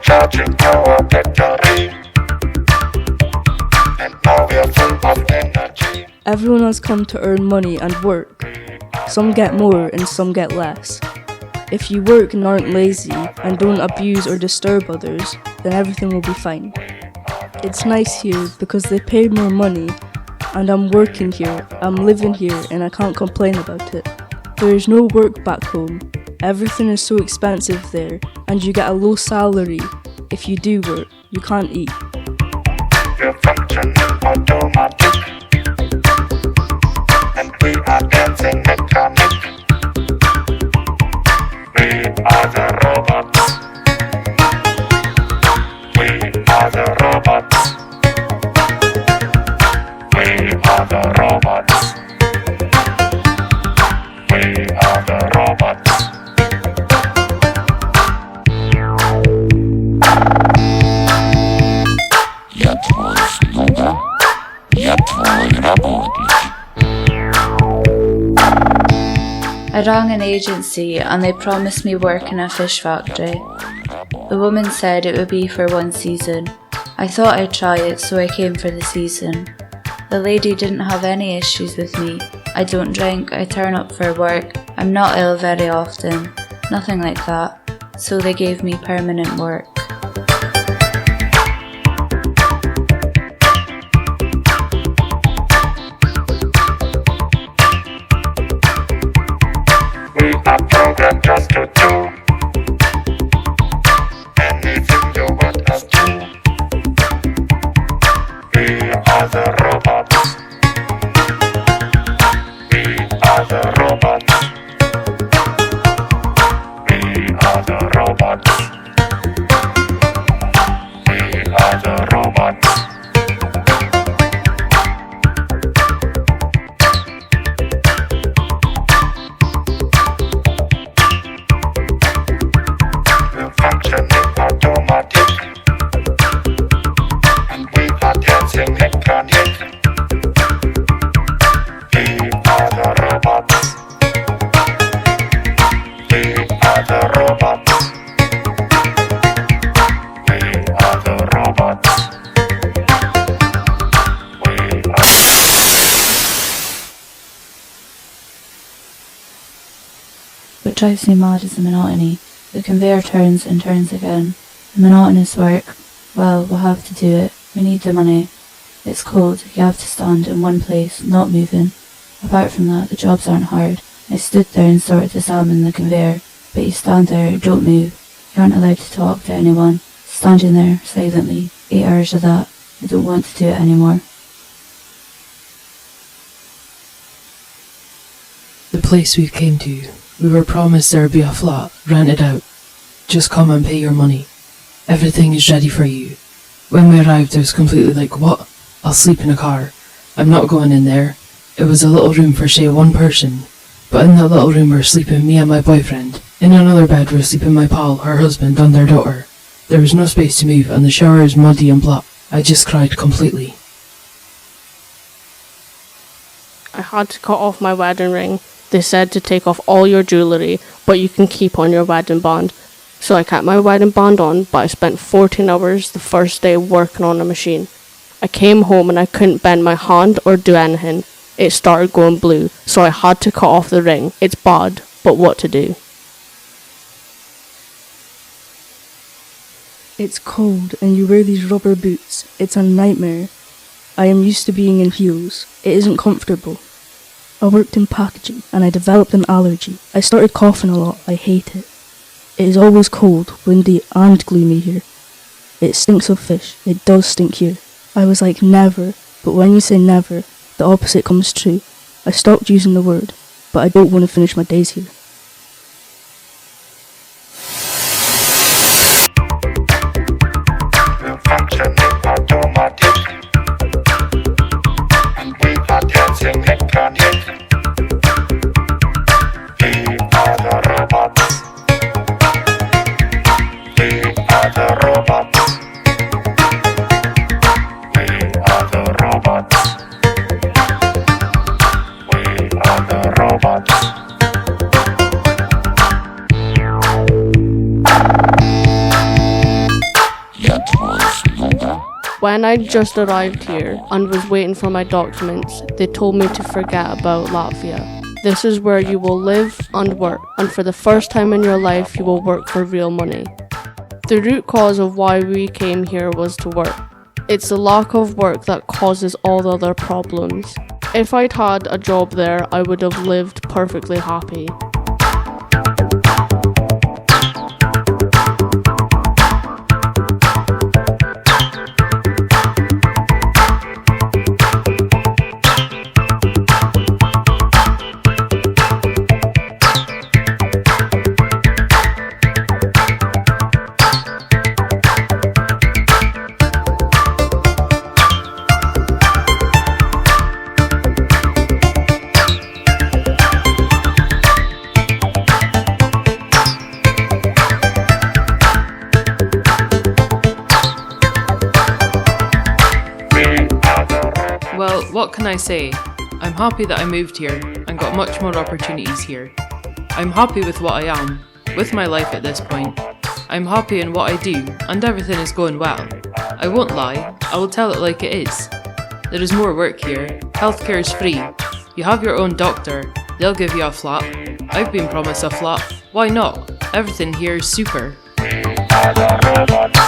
Charging our battery, and now we're full of energy. Everyone has come to earn money and work. Some get more and some get less. If you work and aren't lazy and don't abuse or disturb others, then everything will be fine. It's nice here because they pay more money and I'm working here, I'm living here and I can't complain about it. There is no work back home. Everything is so expensive there and you get a low salary. If you do work, you can't eat. We're functioning automatic, and we are dancing mechanic. We are the robots. We are the robots. We are the robots. We are the robots. Я твой слуга, я твой работник. I rang an agency and they promised me work in a fish factory. The woman said it would be for 1 season. I thought I'd try it, so I came for the season. The lady didn't have any issues with me. I don't drink, I turn up for work, I'm not ill very often, nothing like that. So they gave me permanent work. We are programmed just to do anything you want us to. We are the robots. We are the robots. We are the robots. We are the robots. We're functioning automatic, and we are dancing mechanic. We are the robots. We are the robots. We are the robots. We are. What drives me mad is the monotony. The conveyor turns and turns again. The monotonous work, well, we'll have to do it. We need the money. It's cold, you have to stand in one place, not moving. Apart from that, the jobs aren't hard. I stood there and sorted the salmon in the conveyor, but you stand there, don't move. You aren't allowed to talk to anyone. Standing there, silently, 8 hours of that. I don't want to do it anymore. The place we came to, we were promised there would be a flat, rented out. Just come and pay your money. Everything is ready for you. When we arrived, I was completely like, what? I'll sleep in a car. I'm not going in there. It was a little room for, say, 1 person. But in that little room were sleeping me and my boyfriend. In another bed were sleeping my pal, her husband and their daughter. There was no space to move and the shower is muddy and black. I just cried completely. I had to cut off my wedding ring. They said to take off all your jewellery, but you can keep on your wedding band. So I kept my wedding band on, but I spent 14 hours the first day working on a machine. I came home and I couldn't bend my hand or do anything. It started going blue, so I had to cut off the ring. It's bad, but what to do? It's cold and you wear these rubber boots. It's a nightmare. I am used to being in heels. It isn't comfortable. I worked in packaging and I developed an allergy. I started coughing a lot. I hate it. It is always cold, windy and gloomy here. It stinks of fish. It does stink here. I was like, never. But when you say never, the opposite comes true. I stopped using the word, but I don't want to finish my days here. We're functioning automatic. And we are dancing incarnate. We are the robots. We are the robots. We are the robots. We are the robots. When I just arrived here and was waiting for my documents, they told me to forget about Latvia. This is where you will live and work, and for the first time in your life you will work for real money. The root cause of why we came here was to work. It's the lack of work that causes all the other problems. If I'd had a job there, I would have lived perfectly happy. Well, what can I say? I'm happy that I moved here and got much more opportunities here. I'm happy with what I am, with my life at this point. I'm happy in what I do, and everything is going well. I won't lie, I will tell it like it is. There is more work here, healthcare is free, you have your own doctor, they'll give you a flat. I've been promised a flat, why not? Everything here is super. We are the robots.